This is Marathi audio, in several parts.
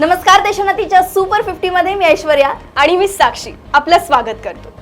नमस्कार, देशोन्नतीच्या सुपर 50 मध्ये मी ऐश्वर्या आणि मी साक्षी आपलं स्वागत करतो।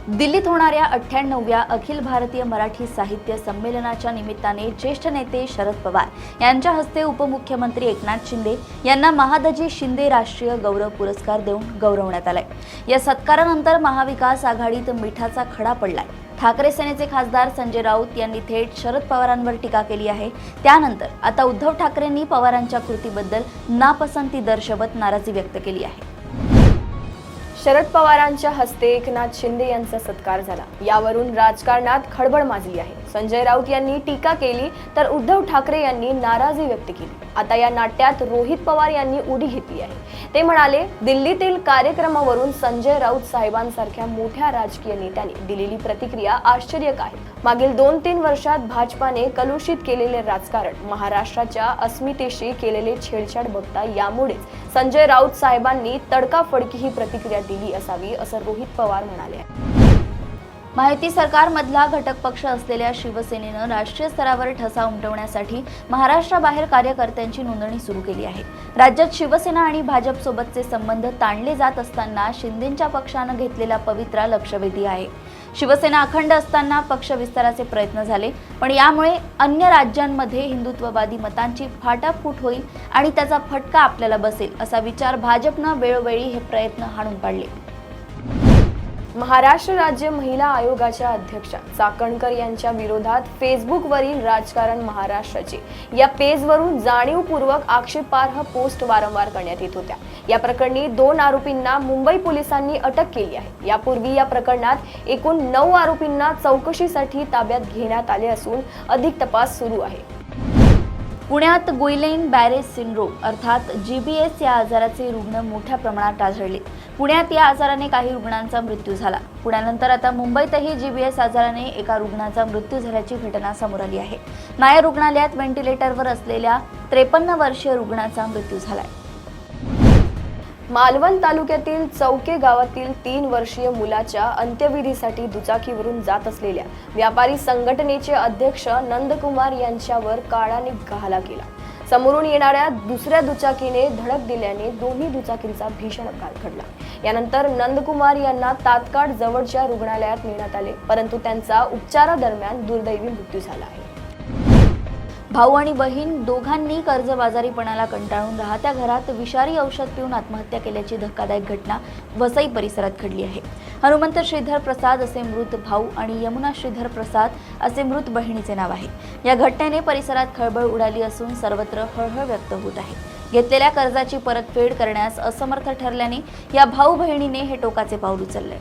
दिल्लीत होणाऱ्या 98व्या अखिल भारतीय मराठी साहित्य संमेलनाच्या निमित्ताने ज्येष्ठ नेते शरद पवार यांच्या हस्ते उपमुख्यमंत्री एकनाथ शिंदे यांना महादजी शिंदे राष्ट्रीय गौरव पुरस्कार देऊन गौरवण्यात आलाय। या सत्कारानंतर महाविकास आघाडीत मिठाचा खडा पडलाय। ठाकरे सेनेचे खासदार संजय राऊत यांनी थेट शरद पवारांवर टीका केली आहे। त्यानंतर आता उद्धव ठाकरेंनी पवारांच्या कृतीबद्दल नापसंती दर्शवत नाराजी व्यक्त केली आहे। शरद पवारांच्या हस्ते एकनाथ शिंदे यांचा सत्कार झाला। यावरून राजकारणात खळबळ माजली आहे। संजय राऊत यांनी टीका केली तर उद्धव ठाकरे यांनी नाराजी व्यक्त केली। आता या नाट्यात रोहित पवार यांनी उडी घेतली आहे। ते म्हणाले, दिल्लीतील कार्यक्रमावरून संजय राऊत साहेबांसारख्या मोठ्या राजकीय नेत्यांनी दिलेली प्रतिक्रिया आश्चर्यक आहे। मागील 2-3 वर्षात भाजपाने कलुषित केलेले राजकारण, महाराष्ट्राच्या अस्मितेशी केलेले छेडछाड बघता यामुळेच संजय राऊत साहेबांनी तडकाफडकी ही प्रतिक्रिया दिली असावी, असं रोहित पवार म्हणाले। महायुती सरकारमधला घटक पक्ष असलेल्या शिवसेनेनं राष्ट्रीय स्तरावर ठसा उमटवण्यासाठी महाराष्ट्राबाहेर कार्यकर्त्यांची नोंदणी सुरू केली आहे। राज्यात शिवसेना आणि भाजप सोबतचे संबंध ताणले जात असताना शिंदेंच्या पक्षानं घेतलेला पवित्रा लक्षवेधी आहे। शिवसेना अखंड असताना पक्ष विस्ताराचे प्रयत्न झाले, पण यामुळे अन्य राज्यांमध्ये हिंदुत्ववादी मतांची फाटाफूट होईल आणि त्याचा फटका आपल्याला बसेल असा विचार भाजपनं वेळोवेळी हे प्रयत्न हाणून पाडले। महाराष्ट्र राज्य महिला आयोगाच्या अध्यक्षा चाकणकर यांच्या विरोधात फेसबुकवरील राजकारण महाराष्ट्राचे या पेजवरून जाणीवपूर्वक आक्षेपार्ह पोस्ट वारंवार करण्यात येत होत्या। या प्रकरणी 2 आरोपींना मुंबई पोलिसांनी अटक केली आहे। यापूर्वी या प्रकरणात एकूण 9 आरोपींना चौकशीसाठी ताब्यात घेण्यात आले असून अधिक तपास सुरू आहे। पुण्यात गुइलेन बॅरे सिंड्रोम अर्थात GBS या आजाराचे रुग्ण मोठ्या प्रमाणात आढळले। पुण्यात या आजाराने काही रुग्णांचा मृत्यू झाला। पुण्यानंतर आता मुंबईतही GBS आजाराने एका रुग्णाचा मृत्यू झाल्याची घटना समोर आली आहे। नायर रुग्णालयात व्हेंटिलेटरवर असलेल्या 53 वर्षीय रुग्णाचा मृत्यू झालाय। मालवण तालुक्यातील चौके गावातील 3 वर्षीय मुलाच्या अंत्यविधीसाठी दुचाकीवरून जात असलेल्या व्यापारी संघटनेचे अध्यक्ष नंदकुमार यांच्यावर काळाने घाला केला। समोरून येणाऱ्या दुसऱ्या दुचाकीने धडक दिल्याने दोन्ही दुचाकींचा भीषण अपघात घडला। यानंतर नंदकुमार यांना तात्काळ जवळच्या रुग्णालयात नेण्यात आले, परंतु त्यांचा उपचारादरम्यान दुर्दैवी मृत्यू झाला आहे। भाऊ आणि बहीण दोघांनी कर्जबाजारीपणाला कंटाळून राहत्या घरात विषारी औषध पिऊन आत्महत्या केल्याची धक्कादायक घटना वसई परिसरात घडली आहे। हनुमंत श्रीधर प्रसाद असे मृत भाऊ आणि यमुना श्रीधर प्रसाद असे मृत बहिणीचे नाव आहे। या घटनेने परिसरात खळबळ उडाली असून सर्वत्र हळहळ व्यक्त होत आहे। घेतलेल्या कर्जाची परतफेड करण्यास असमर्थ ठरल्याने या भाऊ बहिणीने हे टोकाचे पाऊल उचलले।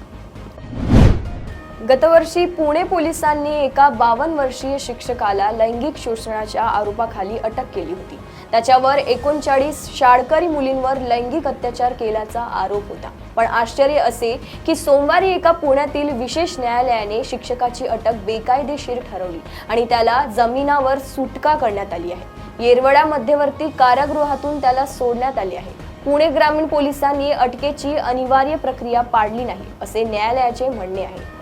गतवर्षी पुणे पोलिसांनी एका 52 वर्षीय शिक्षकाला लैंगिक शोषणाच्या आरोपाखाली अटक केली होती। त्याच्यावर 39 शाळकरी मुलींवर लैंगिक अत्याचार केल्याचा आरोप होता। पण आश्चर्य असे की सोमवारी एका पुण्यातील विशेष न्यायालयाने शिक्षकाची अटक बेकायदेशीर ठरवली आणि त्याला जमिनावर सुटका करण्यात आली आहे। येरवडा मध्यवर्ती कारागृहातून त्याला सोडण्यात आले आहे। पुणे ग्रामीण पोलिसांनी अटकेची अनिवार्य प्रक्रिया पाळली नाही, असे न्यायालयाचे म्हणणे आहे।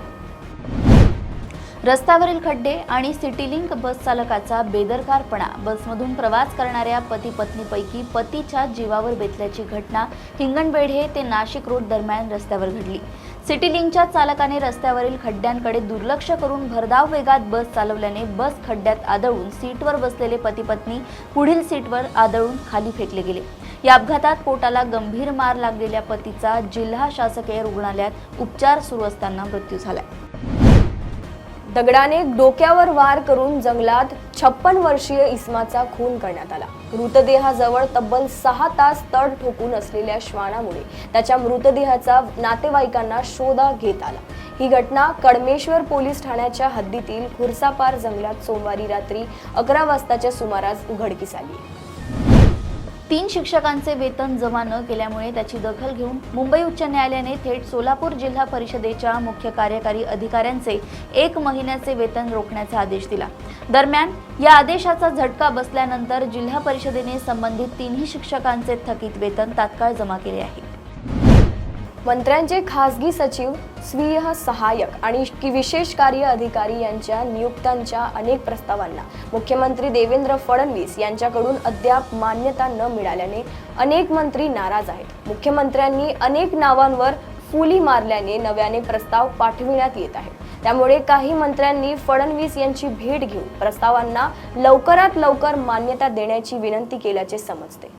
रस्त्यावरील खड्डे आणि सिटीलिंक बस चालकाचा बेदरकारपणा बसमधून प्रवास करणाऱ्या पती पत्नीपैकी पतीच्या जीवावर बेतल्याची घटना हिंगणवेढे ते नाशिक रोड दरम्यान रस्त्यावर घडली। सिटीलिंकच्या चालकाने रस्त्यावरील खड्ड्यांकडे दुर्लक्ष करून भरधाव वेगात बस चालवल्याने बस खड्ड्यात आदळून सीटवर बसलेले पती पत्नी पुढील सीटवर आदळून खाली फेकले गेले। या अपघातात पोटाला गंभीर मार लागलेल्या पतीचा जिल्हा शासकीय रुग्णालयात उपचार सुरू असताना मृत्यू झाला। दगडाने डोक्यावर वार करून जंगलात 56 वर्षीय इस्माचा खून करण्यात आला। मृतदेहाजवळ तब्बल 6 तास तड ठोकून असलेल्या श्वानामुळे त्याच्या मृतदेहाचा नातेवाईकांना शोध घेत आला। ही घटना कडमेश्वर पोलीस ठाण्याच्या हद्दीतील खुर्सापार जंगलात सोमवारी रात्री 11 वाजताच्या सुमारास उघडकीस आली। 3 शिक्षकांचे वेतन जमा न केल्यामुळे त्याची दखल घेऊन मुंबई उच्च न्यायालयाने थेट सोलापूर जिल्हा परिषदेच्या मुख्य कार्यकारी अधिकाऱ्यांचे 1 महिन्याचे वेतन रोखण्याचा आदेश दिला। दरम्यान या आदेशाचा झटका बसल्यानंतर जिल्हा परिषदेने संबंधित 3ही शिक्षकांचे थकीत वेतन तात्काळ जमा केले आहे। मंत्र्यांचे खासगी सचिव, स्वीय सहाय्यक आणि विशेष कार्य अधिकारी यांच्या नियुक्त्यांच्या अनेक प्रस्तावांना मुख्यमंत्री देवेंद्र फडणवीस यांच्याकडून अद्याप मान्यता न मिळाल्याने अनेक मंत्री नाराज आहेत. मुख्यमंत्र्यांनी अनेक नावांवर फुली मारल्याने नव्याने प्रस्ताव पाठविण्यात येत आहेत. त्यामुळे काही मंत्र्यांनी फडणवीस यांची भेट घेऊन प्रस्तावांना लवकरात लवकर मान्यता देण्याची विनंती केल्याचे समजते.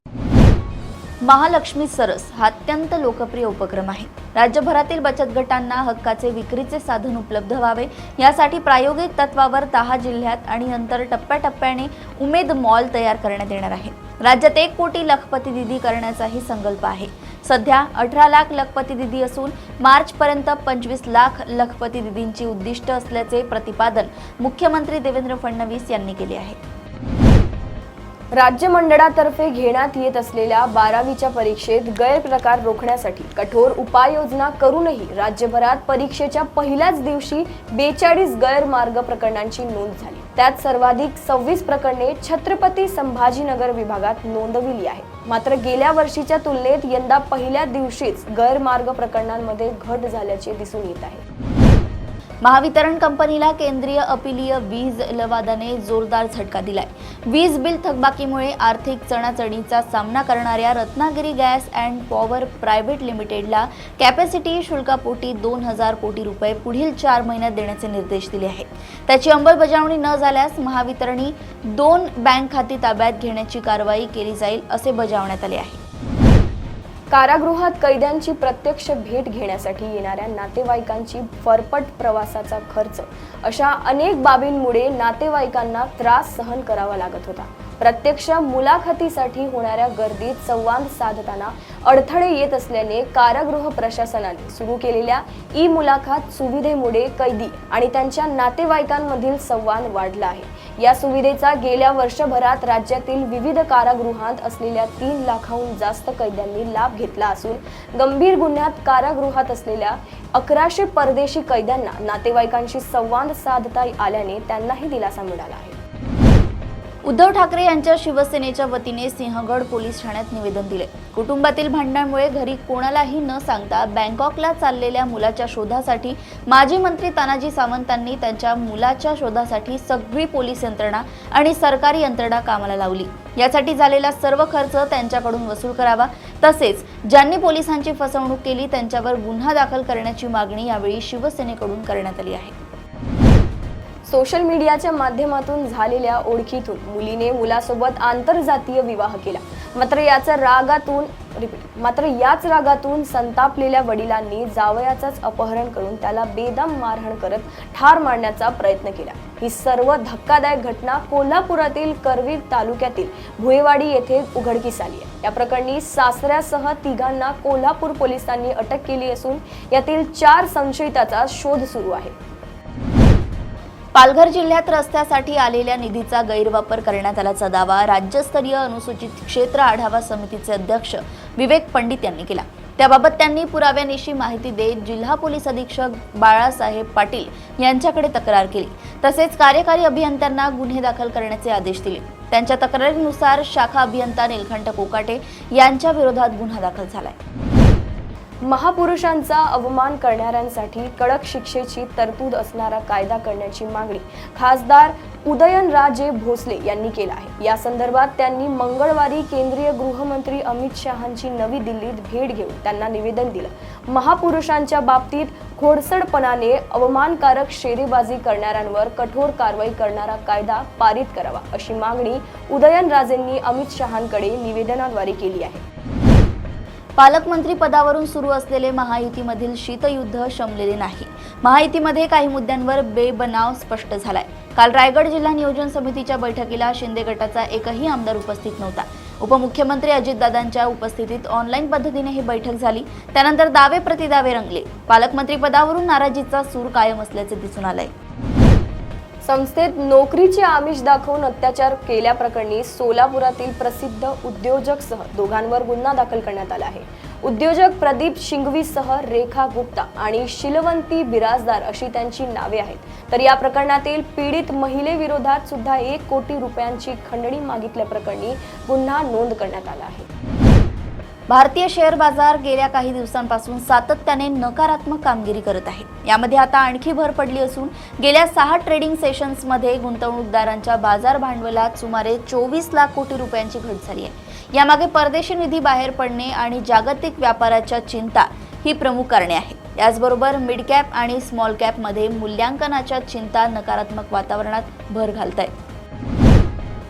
महालक्ष्मी सरस हा अत्यंत लोकप्रिय उपक्रम आहे. राज्यभरातील बचत गटांना हक्काचे विक्रीचे साधन उपलब्ध व्हावे यासाठी प्रायोगिक तत्वावर 10 जिल्ह्यात आणि नंतर टप्प्याटप्प्याने उमेद मॉल तयार करण्यात येणार आहे. राज्यात 1 कोटी लखपती दिदी करण्याचाही संकल्प आहे. सध्या 18 लाख लखपती दिदी असून मार्चपर्यंत 25 लाख लखपती दिदींची उद्दिष्ट असल्याचे प्रतिपादन मुख्यमंत्री देवेंद्र फडणवीस यांनी केले आहे. राज्य मंडळातर्फे घेण्यात येत असलेल्या 12वीच्या परीक्षेत गैरप्रकार रोखण्यासाठी कठोर उपाययोजना करूनही राज्यभरात परीक्षेच्या पहिल्याच दिवशी 42 गैरमार्ग प्रकरणांची नोंद झाली. त्यात सर्वाधिक 26 प्रकरणे छत्रपती संभाजीनगर विभागात नोंदविली आहेत. मात्र गेल्या वर्षीच्या तुलनेत यंदा पहिल्या दिवशीच गैरमार्ग प्रकरणांमध्ये घट झाल्याचे दिसून येत आहे. महावितरण कंपनीला केंद्रीय अपीलीय वीज लवादाने जोरदार झटका दिलाय. वीज बिल थकबाकीमुळे आर्थिक चणाचणीचा सामना करणाऱ्या Ratnagiri gas and power private लिमिटेडला कॅपॅसिटी शुल्कापोटी 2000 कोटी रुपये पुढील 4 महिन्यात देण्याचे निर्देश दिले आहेत. त्याची अंमलबजावणी न झाल्यास महावितरणी 2 बँक खाती ताब्यात घेण्याची कारवाई केली जाईल असे बजावण्यात आले आहे. कारागृहात कैद्यांची प्रत्यक्ष भेट घेण्यासाठी येणाऱ्या नातेवाईकांची फरफट प्रवासाचा खर्च अशा अनेक बाबींमुळे नातेवाईकांना त्रास सहन करावा लागत होता. प्रत्यक्ष मुलाखतीसाठी होणाऱ्या गर्दीत संवाद साधताना अडथळे येत असल्याने कारागृह प्रशासनाने सुरू केलेल्या ई-मुलाखत सुविधेमुळे कैदी आणि त्यांच्या नातेवाईकांमधील संवाद वाढला आहे. या सुविधेचा गेल्या वर्षभरात राज्यातील विविध कारागृहात असलेल्या 3 लाखाहून जास्त कैद्यांनी लाभ घेतला असून गंभीर गुन्ह्यात कारागृहात असलेल्या 1100 परदेशी कैद्यांना नातेवाईकांशी संवाद साधता आल्याने त्यांनाही दिलासा मिळाला आहे. उद्धव ठाकरे यांच्या शिवसेनेच्या वतीने सिंहगड पोलीस ठाण्यात निवेदन दिले. कुटुंबातील भांडणामुळे घरी कोणालाही न सांगता बँकॉकला चाललेल्या मुलाच्या शोधासाठी माजी मंत्री तानाजी सावंतांनी त्यांच्या मुलाच्या शोधासाठी सगळी पोलीस यंत्रणा आणि सरकारी यंत्रणा कामाला लावली. यासाठी झालेला सर्व खर्च त्यांच्याकडून वसूल करावा, तसेच ज्यांनी पोलिसांची फसवणूक केली त्यांच्यावर गुन्हा दाखल करण्याची मागणी यावेळी शिवसेनेकडून करण्यात आली आहे. सोशल मीडियाच्या माध्यमातून झालेल्या ओळखीतून मुलीने मुलासोबत आंतरजातीय विवाह केला. मात्र याच रागातून संतापलेल्या वडिलांनी जावयाचाच अपहरण करून त्याला बेदम मारहाण करत ठार मारण्याचा प्रयत्न केला. ही सर्व धक्कादायक घटना कोल्हापुरातील करवीर तालुक्यातील भुयेवाडी येथे उघडकीस आली आहे. या प्रकरणी सासऱ्यासह 3घांना कोल्हापूर पोलिसांनी अटक केली असून यातील 4 संशयितांचा शोध सुरू आहे. पालघर जिल्ह्यात रस्त्यासाठी आलेल्या निधीचा गैरवापर करण्यात आल्याचा दावा राज्यस्तरीय अनुसूचित क्षेत्र आढावा समितीचे अध्यक्ष विवेक पंडित यांनी केला. त्याबाबत त्यांनी पुराव्यानिशी माहिती देत जिल्हा पोलीस अधीक्षक बाळासाहेब पाटील यांच्याकडे तक्रार केली. तसेच कार्यकारी अभियंत्यांना गुन्हे दाखल करण्याचे आदेश दिले. त्यांच्या तक्रारीनुसार शाखा अभियंता नीलकंठ कोकाटे यांच्या विरोधात गुन्हा दाखल झालाय. महापुरुषांचा अवमान करणाऱ्यांसाठी कडक शिक्षेची तरतूद असणारा कायदा करण्याची मागणी खासदार उदयनराजे भोसले यांनी केला आहे. या संदर्भात त्यांनी मंगळवारी केंद्रीय गृहमंत्री अमित शहांची नवी दिल्लीत भेट घेऊन त्यांना निवेदन दिलं. महापुरुषांच्या बाबतीत खोडसडपणाने अवमानकारक शेरेबाजी करणाऱ्यांवर कठोर कारवाई करणारा कायदा पारित करावा अशी मागणी उदयनराजेंनी अमित शहांकडे निवेदनाद्वारे केली आहे. पालकमंत्री पदावरून सुरू असलेले महायुतीमधील शीतयुद्ध शमलेले नाही. महायुतीमध्ये काही मुद्द्यांवर बेबनाव स्पष्ट झालाय. काल रायगड जिल्हा नियोजन समितीच्या बैठकीला शिंदे गटाचा एकही आमदार उपस्थित नव्हता. उपमुख्यमंत्री अजितदादांच्या उपस्थितीत ऑनलाईन पद्धतीने ही बैठक झाली. त्यानंतर दावे प्रतिदावे रंगले. पालकमंत्री पदावरून नाराजीचा सूर कायम असल्याचे दिसून आलंय. संस्थेत नोकरीचे आमिष दाखवून अत्याचार केल्याप्रकरणी सोलापुरातील प्रसिद्ध उद्योजकसह 2घांवर गुन्हा दाखल करण्यात आला आहे. उद्योजक प्रदीप शिंगवीसह रेखा गुप्ता आणि शिलवंती बिराजदार अशी त्यांची नावे आहेत. तर या प्रकरणातील पीडित महिलेविरोधात सुद्धा 1 कोटी रुपयांची खंडणी मागितल्याप्रकरणी गुन्हा नोंद करण्यात आला आहे. भारतीय शेअर बाजार गेल्या काही दिवसांपासून सातत्याने नकारात्मक कामगिरी करत आहे. यामध्ये आता आणखी भर पडली असून गेल्या 6 ट्रेडिंग सेशन्समध्ये गुंतवणूकदारांच्या बाजार भांडवलात सुमारे 24 लाख कोटी रुपयांची घट झाली आहे. यामागे परदेशी निधी बाहेर पडणे आणि जागतिक व्यापाराच्या चिंता ही प्रमुख कारणे आहेत. याचबरोबर मिड कॅप आणि स्मॉल कॅपमध्ये मूल्यांकनाच्या चिंता नकारात्मक वातावरणात भर घालत आहेत.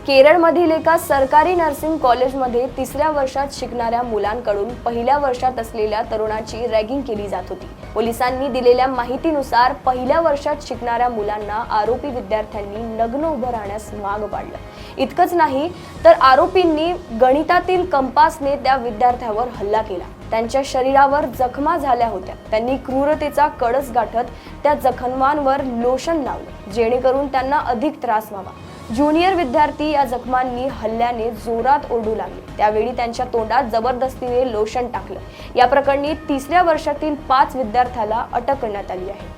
केरळमधील एका सरकारी नर्सिंग कॉलेजमध्ये 3ऱ्या वर्षात शिकणाऱ्या मुलांकडून पहिल्या वर्षात असलेल्या तरुणाची रॅगिंग केली जात होती. पोलिसांनी दिलेल्या माहितीनुसार पहिल्या वर्षात शिकणाऱ्या मुलांना आरोपी विद्यार्थ्यांनी नग्न उभं राहण्यास भाग पाडलं. इतकंच नाही तर आरोपींनी गणितातील कंपासने त्या विद्यार्थ्यावर हल्ला केला. त्यांच्या शरीरावर जखमा झाल्या होत्या. त्यांनी क्रूरतेचा कळस गाठत त्या जखमांवर लोशन लावलं जेणेकरून त्यांना अधिक त्रास व्हावा. ज्युनियर विद्यार्थी या जखमांनी हल्ल्याने जोरात ओरडू लागले. त्यावेळी त्यांच्या तोंडात जबरदस्तीने लोशन टाकलं. या प्रकरणी 3ऱ्या वर्षातील 5 विद्यार्थ्याला अटक करण्यात आली आहे.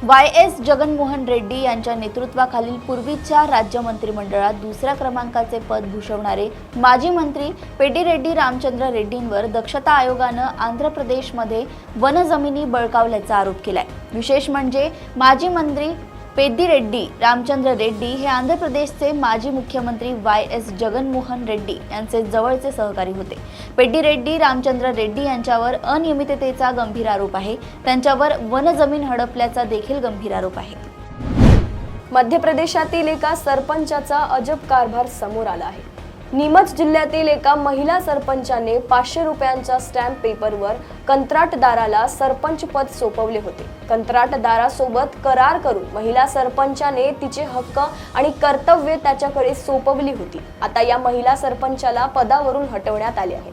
YS जगनमोहन रेड्डी यांच्या नेतृत्वाखालील पूर्वीच्या राज्य मंत्रिमंडळात 2ऱ्या क्रमांकाचे पद भूषवणारे माजी मंत्री पेड्डीरेड्डी रामचंद्र रेड्डींवर दक्षता आयोगानं आंध्र प्रदेशमध्ये वनजमिनी बळकावल्याचा आरोप केलाय. विशेष म्हणजे माजी मंत्री पेड्डीरेड्डी रामचंद्र रेड्डी हे आंध्र प्रदेशचे माजी मुख्यमंत्री YS जगनमोहन रेड्डी यांचे जवळचे सहकारी होते. पेड्डीरेड्डी रामचंद्र रेड्डी यांच्यावर अनियमिततेचा गंभीर आरोप आहे. त्यांच्यावर वनजमीन हडपल्याचा देखील गंभीर आरोप आहे. मध्य प्रदेशातील एका सरपंचाचा अजब कारभार समोर आला आहे. नीमच जिल्ह्यातील एका महिला सरपंचाने 500 रुपयांच्या स्टॅम्प पेपरवर कंत्राटदाराला सरपंच पद सोपवले होते. कंत्राटदारासोबत करार करून महिला सरपंचाने तिचे हक्क आणि कर्तव्ये त्याच्याकडे सोपवली होती. आता या महिला सरपंचाला पदावरून हटवण्यात आले आहे.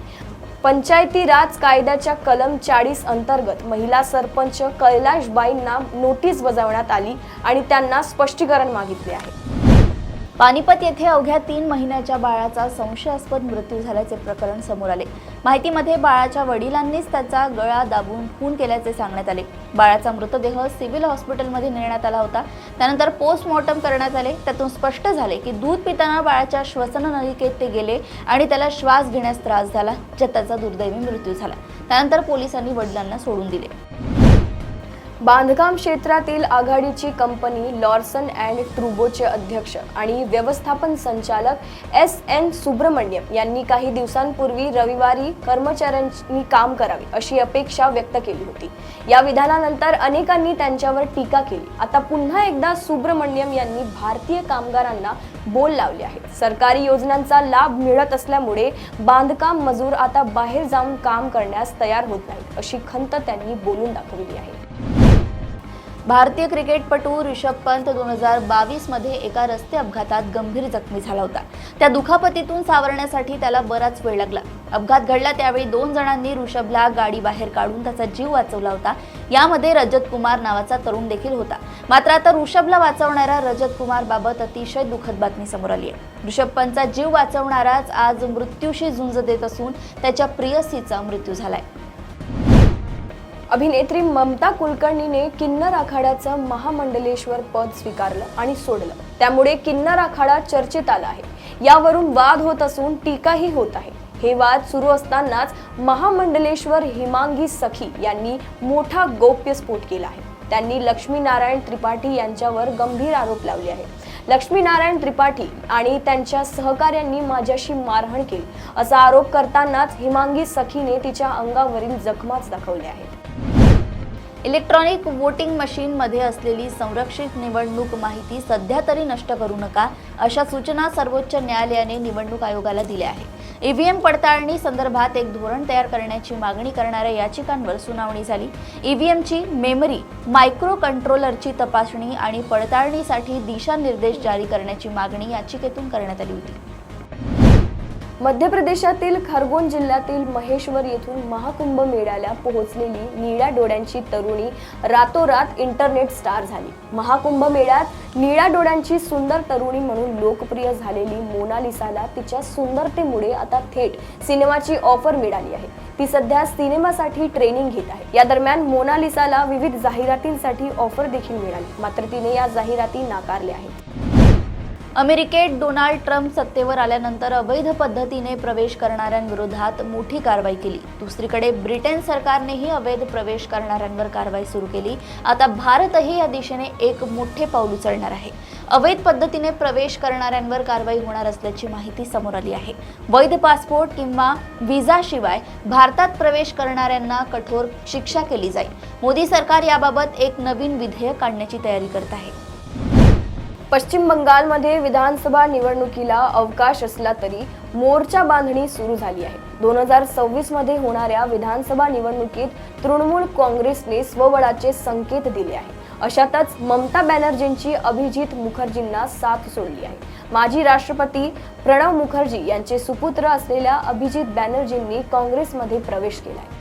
पंचायती राज कायद्याच्या कलम 40 अंतर्गत महिला सरपंच कैलाशबाईंना नोटीस बजावण्यात आली आणि त्यांना स्पष्टीकरण मागितले आहे. पानिपत येथे अवघ्या 3 महिन्याच्या बाळाचा संशयास्पद मृत्यू झाल्याचे प्रकरण समोर आले. माहितीमध्ये बाळाच्या वडिलांनीच त्याचा गळा दाबून खून केल्याचे सांगण्यात आले. बाळाचा मृतदेह सिव्हिल हॉस्पिटलमध्ये नेण्यात आला होता. त्यानंतर पोस्टमॉर्टम करण्यात आले. त्यातून स्पष्ट झाले की दूध पिताना बाळाच्या श्वसन नलिकेत ते गेले आणि त्याला श्वास घेण्यास त्रास झाला, ज्यात त्याचा दुर्दैवी मृत्यू झाला. त्यानंतर पोलिसांनी वडिलांना सोडून दिले. बांधकाम क्षेत्रातील आघाडीची कंपनी लॉर्सन अँड ट्रुबोचे अध्यक्ष आणि व्यवस्थापन संचालक SN सुब्रमण्यम यांनी काही दिवसांपूर्वी रविवारी कर्मचाऱ्यांनी काम करावे अशी अपेक्षा व्यक्त केली होती. या विधानानंतर अनेकांनी त्यांच्यावर टीका केली. आता पुन्हा एकदा सुब्रमण्यम यांनी भारतीय कामगारांना बोल लावले आहे. सरकारी योजनांचा लाभ मिळत असल्यामुळे बांधकाम मजूर आता बाहेर जाऊन काम करण्यास तयार होत नाहीत अशी खंत त्यांनी बोलून दाखवली आहे. भारतीय क्रिकेटपटू ऋषभ पंत 2022 मध्ये एका रस्ते अपघातात गंभीर जखमी झाला होता. त्या दुखापतीतून सावरण्यासाठी त्याला बराच वेळ लागला. अपघात घडला त्यावेळी 2 जणांनी ऋषभला गाडी बाहेर काढून त्याचा जीव वाचवला होता. यामध्ये रजत कुमार नावाचा तरुण देखील होता. मात्र आता ऋषभला वाचवणाऱ्या रजत कुमार बाबत अतिशय दुःखद बातमी समोर आली आहे. ऋषभ पंतचा जीव वाचवणाराच आज मृत्यूशी झुंज देत असून त्याच्या प्रियसीचा मृत्यू झालाय. अभिनेत्री ममता कुलकर्णीने किन्नर आखाड्याचं महामंडलेश्वर पद स्वीकारलं आणि सोडलं. त्यामुळे किन्नर आखाडा चर्चेत आला आहे. यावरून वाद होत असून टीकाही होत आहे. हे वाद सुरू असतानाच महामंडलेश्वर हिमांगी सखी यांनी मोठा गौप्यस्फोट केला आहे. त्यांनी लक्ष्मीनारायण त्रिपाठी यांच्यावर गंभीर आरोप लावले आहेत. लक्ष्मीनारायण त्रिपाठी आणि त्यांच्या सहकाऱ्यांनी माझ्याशी मारहाण केली असा आरोप करतानाच हिमांगी सखीने तिच्या अंगावरील जखमाच दाखवल्या आहेत. इलेक्ट्रॉनिक वोटिंग मशीनमध्ये असलेली संरक्षित निवडणूक माहिती सध्या तरी नष्ट करू नका अशा सूचना सर्वोच्च न्यायालयाने निवडणूक आयोगाला दिल्या आहेत. EVM पडताळणी संदर्भात एक धोरण तयार करण्याची मागणी करणाऱ्या याचिकांवर सुनावणी झाली. EVMची मेमरी मायक्रो कंट्रोलरची तपासणी आणि पडताळणीसाठी दिशानिर्देश जारी करण्याची मागणी याचिकेतून करण्यात आली होती. मध्य प्रदेशातील खरगोन जिल्ह्यातील महेश्वर येथून महाकुंभ मेळ्याला पोहोचलेली निळ्या डोळ्यांची तरुणी रातोरात इंटरनेट स्टार झाली. महाकुंभ मेळ्यात निळ्या डोळ्यांची सुंदर तरुणी म्हणून लोकप्रिय झालेली मोनालिसाला तिच्या सुंदरतेमुळे आता थेट सिनेमाची ऑफर मिळाली आहे. ती सध्या सिनेमासाठी ट्रेनिंग घेत आहे. या दरम्यान मोनालिसाला विविध जाहिरातींसाठी ऑफर देखील मिळाली. मात्र तिने या जाहिराती नाकारल्या आहेत. अमेरिकेत डोनाल्ड ट्रम्प सत्तेवर आल्यानंतर अवैध पद्धतीने प्रवेश करणाऱ्यांविरोधात मोठी कारवाई केली। दुसरीकडे ब्रिटन सरकारनेही अवैध प्रवेश करणाऱ्यांवर कारवाई सुरू केली। आता भारतही या दिशेने एक मोठे पाऊल उचलणार आहे। अवैध पद्धतीने प्रवेश करणाऱ्यांवर कारवाई होणार असल्याची माहिती समोर आली आहे। वैध पासपोर्ट किंवा व्हिसाशिवाय भारतात प्रवेश करणाऱ्यांना कठोर शिक्षा केली जाईल। मोदी सरकार याबाबत एक नवीन विधेयक काढण्याची तयारी करत आहे। पश्चिम बंगालमध्ये विधानसभा निवडणुकीला अवकाश असला तरी मोर्चा बांधणी सुरू झाली आहे। 2026 मध्ये होणाऱ्या विधानसभा निवडणुकीत तृणमूल काँग्रेसने स्वबळाचे संकेत दिले आहे। अशातच ममता बॅनर्जींची अभिजित मुखर्जींना साथ सोडली आहे। माजी राष्ट्रपती प्रणव मुखर्जी यांचे सुपुत्र असलेल्या अभिजित बॅनर्जींनी काँग्रेसमध्ये प्रवेश केलाय।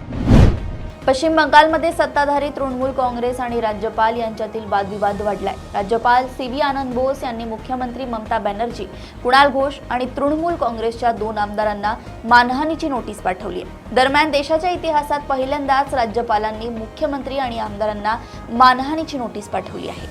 पश्चिम बंगालमध्ये सत्ताधारी तृणमूल काँग्रेस आणि राज्यपाल यांच्यातील वादविवाद वाढलाय। राज्यपाल सी.व्ही. आनंद बोस यांनी मुख्यमंत्री ममता बॅनर्जी, कुणाल घोष आणि तृणमूल काँग्रेसच्या 2 आमदारांना मानहानीची नोटीस पाठवली आहे। दरम्यान देशाच्या इतिहासात पहिल्यांदाच राज्यपालांनी मुख्यमंत्री आणि आमदारांना मानहानीची नोटीस पाठवली आहे।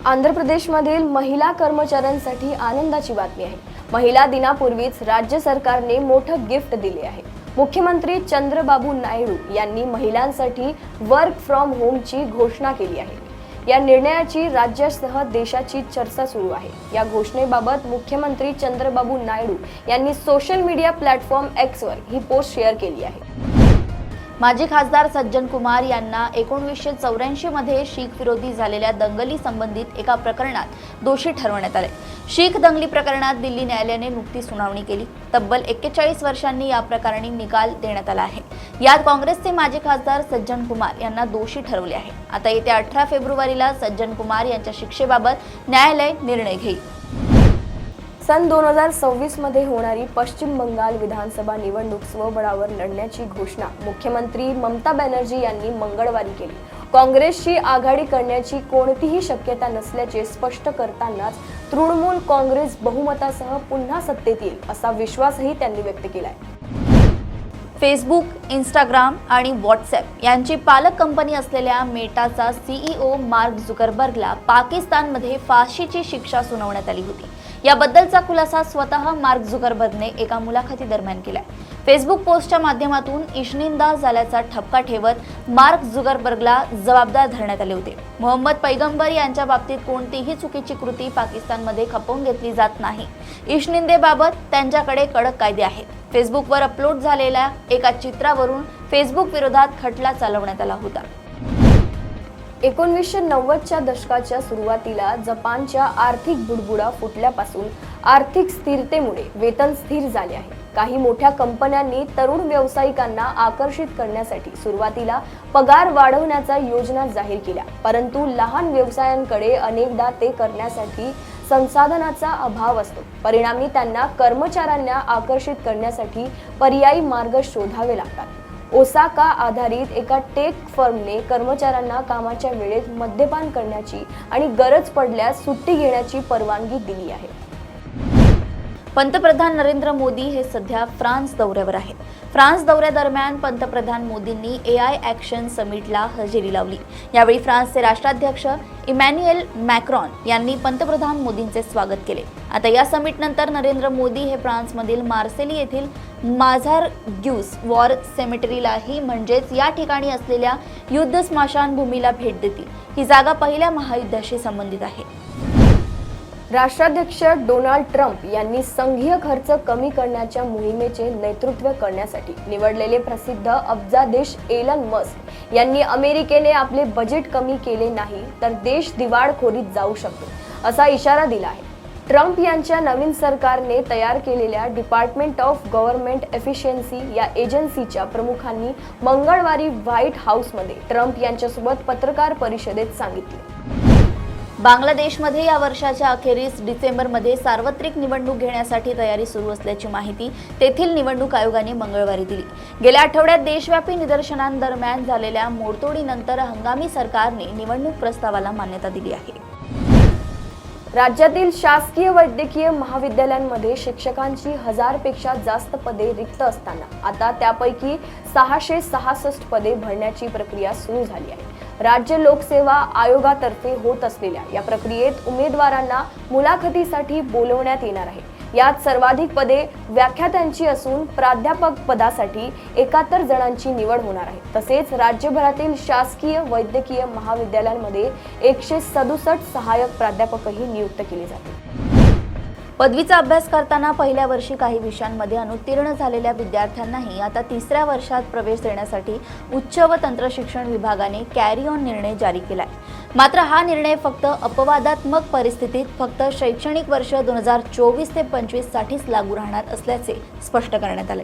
आंध्र प्रदेशमधील महिला कर्मचाऱ्यांसाठी आनंदाची बातमी आहे। महिला दिनापूर्वीच राज्य सरकारने मोठं गिफ्ट दिले आहे। मुख्यमंत्री चंद्रबाबू नायडू यांनी महिलांसाठी वर्क फ्रॉम होमची घोषणा केली आहे। या निर्णयाची राज्यासह देशाची चर्चा सुरू आहे। या घोषणेबाबत मुख्यमंत्री चंद्रबाबू नायडू यांनी सोशल मीडिया प्लॅटफॉर्म एक्सवर ही पोस्ट शेअर केली आहे। माजी खासदार सज्जन कुमार यांना 1984 मध्ये शीख विरोधी झालेल्या दंगली संबंधित एका प्रकरणात दोषी ठरवण्यात आले। शीख दंगली प्रकरणात दिल्ली न्यायालयाने नुकतीच सुनावणी केली। तब्बल 41 वर्षांनी या प्रकरणी निकाल देण्यात आला आहे। यात काँग्रेसचे माजी खासदार सज्जन कुमार यांना दोषी ठरवले आहे। आता येत्या 18 फेब्रुवारीला सज्जन कुमार यांच्या शिक्षेबाबत न्यायालय निर्णय घेईल। सन 2026 मध्ये होणारी पश्चिम बंगाल विधानसभा निवडणूक स्वबळावर लढण्याची घोषणा मुख्यमंत्री ममता बॅनर्जी यांनी मंगळवारी केली। काँग्रेसशी आघाडी करण्याची कोणतीही शक्यता नसल्याचे स्पष्ट करतानाच तृणमूल काँग्रेस बहुमतासह पुन्हा सत्तेत येईल असा विश्वासही त्यांनी व्यक्त केलाय। फेसबुक, इंस्टाग्राम आणि व्हॉट्सॲप यांची पालक कंपनी असलेल्या मेटाचा सीईओ मार्क झुकरबर्गला पाकिस्तानमध्ये फाशीची शिक्षा सुनावण्यात आली होती। याबद्दलचा खुलासा स्वतः मार्क झुकरबर्गने एका मुलाखतीदरम्यान केलाय। फेसबुक पोस्टच्या माध्यमातून इशनिंदा झाल्याचा ठपका ठेवत मार्क झुकरबर्गला जबाबदार धरण्यात आले होते। मोहम्मद पैगंबर यांच्या बाबतीत कोणतीही चुकीची कृती पाकिस्तानमध्ये खपवून घेतली जात नाही। इशनिंदेबाबत त्यांच्याकडे कडक कायदे आहेत। फेसबुकवर अपलोड झालेल्या एका चित्रावरून फेसबुक विरोधात खटला चालवण्यात आला होता। 1990च्या दशकाच्या सुरुवातीला जपानच्या आर्थिक बुडबुडा फुटल्यापासून आर्थिक स्थिरतेमुळे वेतन स्थिर झाले आहे। काही मोठ्या कंपन्यांनी तरुण व्यावसायिकांना आकर्षित करण्यासाठी सुरुवातीला पगार वाढवण्याच्या योजना जाहीर केल्या, परंतु लहान व्यवसायांकडे अनेकदा ते करण्यासाठी संसाधनाचा अभाव असतो। परिणामी त्यांना कर्मचाऱ्यांना आकर्षित करण्यासाठी पर्यायी मार्ग शोधावे लागतात। ओसाका आधारित एका टेक फर्मने कर्मचाऱ्यांना कामाच्या वेळेत मद्यपान करण्याची आणि गरज पडल्यास सुट्टी घेण्याची परवानगी दिली आहे। पंतप्रधान नरेंद्र मोदी हे सध्या फ्रान्स दौऱ्यावर आहेत। फ्रान्स दौऱ्यादरम्यान पंतप्रधान मोदींनी AI ॲक्शन समिटला हजेरी लावली। यावेळी फ्रान्सचे राष्ट्राध्यक्ष इमॅन्युएल मॅक्रॉन यांनी पंतप्रधान मोदींचे स्वागत केले। आता या समिटनंतर नरेंद्र मोदी हे फ्रान्समधील मार्सेली येथील माझार-ग्यूस वॉर सेमेटरीलाही म्हणजेच या ठिकाणी असलेल्या युद्ध स्मशानभूमीला भेट देतील। ही जागा पहिल्या महायुद्धाशी संबंधित आहे। राष्ट्राध्यक्ष डोनाल्ड ट्रम्प यांनी संघीय खर्च कमी करण्याच्या मोहिमेचे नेतृत्व करण्यासाठी निवडलेले प्रसिद्ध अब्जाधीश एलन मस्क यांनी अमेरिकेने आपले बजेट कमी केले नाही तर देश दिवाळखोरीत जाऊ शकतो असा इशारा दिला आहे। ट्रम्प यांच्या नवीन सरकारने तयार केलेल्या डिपार्टमेंट ऑफ गव्हर्नमेंट एफिशियन्सी या एजन्सीच्या प्रमुखांनी मंगळवारी व्हाईट हाऊसमध्ये ट्रम्प यांच्यासोबत पत्रकार परिषदेत सांगितले। बांगलादेशमध्ये या वर्षाच्या अखेरीस डिसेंबरमध्ये सार्वत्रिक निवडणूक घेण्यासाठी तयारी सुरू असल्याची माहिती तेथील निवडणूक आयोगाने मंगळवारी दिली। गेल्या आठवड्यात देशव्यापी निदर्शनांदरम्यान झालेल्या मोडतोडीनंतर हंगामी सरकारने निवडणूक प्रस्तावाला मान्यता दिली आहे। राज्यातील शासकीय वैद्यकीय महाविद्यालयांमध्ये शिक्षकांची 1000 पेक्षा जास्त पदे रिक्त असताना आता त्यापैकी 666 पदे भरण्याची प्रक्रिया सुरू झाली आहे। राज्य लोकसेवा आयोगातर्फे होत असलेल्या या प्रक्रियेत उमेदवारांना मुलाखतीसाठी बोलवण्यात येणार आहे। यात सर्वाधिक पदे व्याख्यात्यांची असून प्राध्यापक पदासाठी 71 जणांची निवड होणार आहे। तसेच राज्यभरातील शासकीय वैद्यकीय महाविद्यालयांमध्ये 167 सहाय्यक प्राध्यापकही नियुक्त केले जातील। पदवीचा अभ्यास करताना पहिल्या वर्षी काही विषयांमध्ये अनुत्तीर्ण झालेल्या विद्यार्थ्यांनाही आता तिसऱ्या वर्षात प्रवेश देण्यासाठी उच्च व तंत्र शिक्षण विभागाने कॅरी ऑन निर्णय जारी केलाय। मात्र हा निर्णय फक्त अपवादात्मक परिस्थितीत फक्त शैक्षणिक वर्ष 2024 ते 25 साठीच लागू राहणार असल्याचे स्पष्ट करण्यात आले।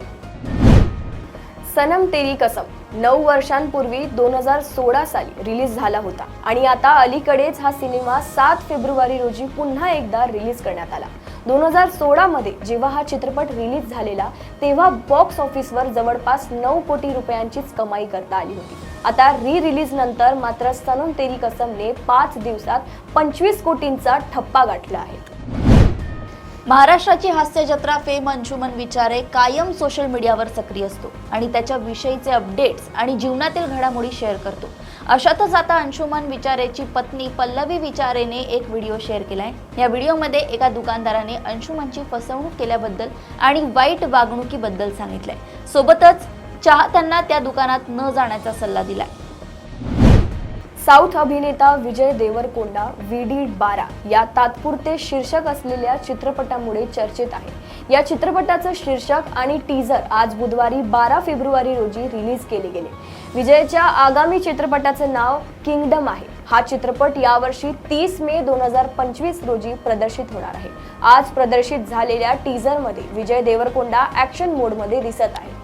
सनम तेरी कसम 9 वर्षांपूर्वी 2016 साली रिलीज झाला होता आणि आता अलीकडेच हा सिनेमा 7 फेब्रुवारी रोजी पुन्हा एकदा रिलीज करण्यात आला। 2016 मध्ये जेव्हा हा चित्रपट रिलीज झालेला तेव्हा बॉक्स ऑफिसवर जवळपास 9 कोटी रुपयांचीच कमाई करता आली होती। आता रिलीज नंतर मात्र सनम तेरी कसमने 5 दिवसात 25 कोटींचा ठप्पा गाठला आहे। महाराष्ट्राची हास्य जत्रा फेम अंशुमन विचारे कायम सोशल मीडियावर सक्रिय असतो आणि त्याच्या विषयीचे अपडेट्स आणि जीवनातील घडामोडी शेअर करतो। अशातच आता अंशुमन विचारेची पत्नी पल्लवी विचारेने एक व्हिडिओ शेअर केलाय। या व्हिडिओमध्ये एका दुकानदाराने अंशुमनची फसवणूक केल्याबद्दल आणि वाईट वागणुकीबद्दल सांगितलंय। सोबतच चाहत्यांना त्या दुकानात न जाण्याचा सल्ला दिलाय। साऊथ अभिनेता विजय देवरकोंडा VD12 या तात्पुरते शीर्षक असलेल्या चित्रपटामुळे चर्चेत आहे। या चित्रपटाचं शीर्षक आणि टीझर आज बुधवारी 12 फेब्रुवारी रोजी रिलीज केले गेले। विजयच्या आगामी चित्रपटाचं नाव किंगडम आहे। हा चित्रपट यावर्षी 30 मे 2025 रोजी प्रदर्शित होणार आहे। आज प्रदर्शित झालेल्या टीझरमध्ये विजय देवरकोंडा ॲक्शन मोडमध्ये दिसत आहे।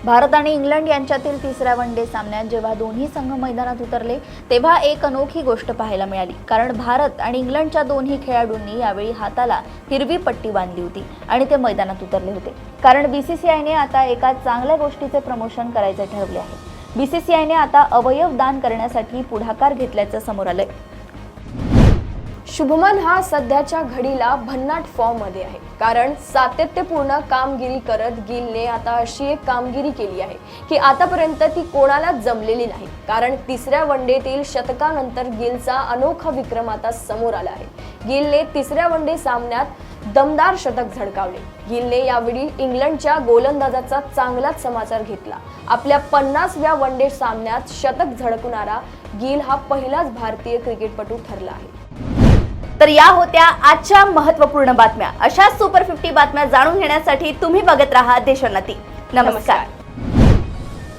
भारत आणि इंग्लंड यांच्यातील तिसऱ्या वनडे सामन्यात जेव्हा दोन्ही संघ मैदानात उतरले तेव्हा एक अनोखी गोष्ट पाहायला मिळाली, कारण भारत आणि इंग्लंडच्या दोन्ही खेळाडूंनी यावेळी हाताला हिरवी पट्टी बांधली होती आणि ते मैदानात उतरले होते। कारण BCCIने आता एका चांगल्या गोष्टीचे प्रमोशन करायचे ठरवले आहे। BCCIने आता अवयव दान करण्यासाठी पुढाकार घेतल्याचं समोर आलंय। शुभमन हा सध्याच्या घडीला भन्नाट फॉर्म मध्ये आहे, कारण सातत्यपूर्ण कामगिरी करत गिलने आता अशी एक कामगिरी केली आहे की आतापर्यंत ती कोणालाच जमलेली नाही। कारण तिसऱ्या वनडेतील शतकानंतर गिलचा अनोखा विक्रम आता समोर आला आहे। गिलने तिसऱ्या वनडे सामन्यात दमदार शतक झळकावले। गिलने यावेळी इंग्लंडच्या गोलंदाजाचा चांगलाच समाचार घेतला। आपल्या 50व्या वनडे सामन्यात शतक झळकवणारा गिल हा पहिलाच भारतीय क्रिकेटपटू ठरला आहे। तर या होत्या आजच्या महत्त्वपूर्ण बातम्या। अशा सुपर 50 बातम्या जाणून घेण्यासाठी तुम्ही बघत राहा देशोन्नती। नमस्कार।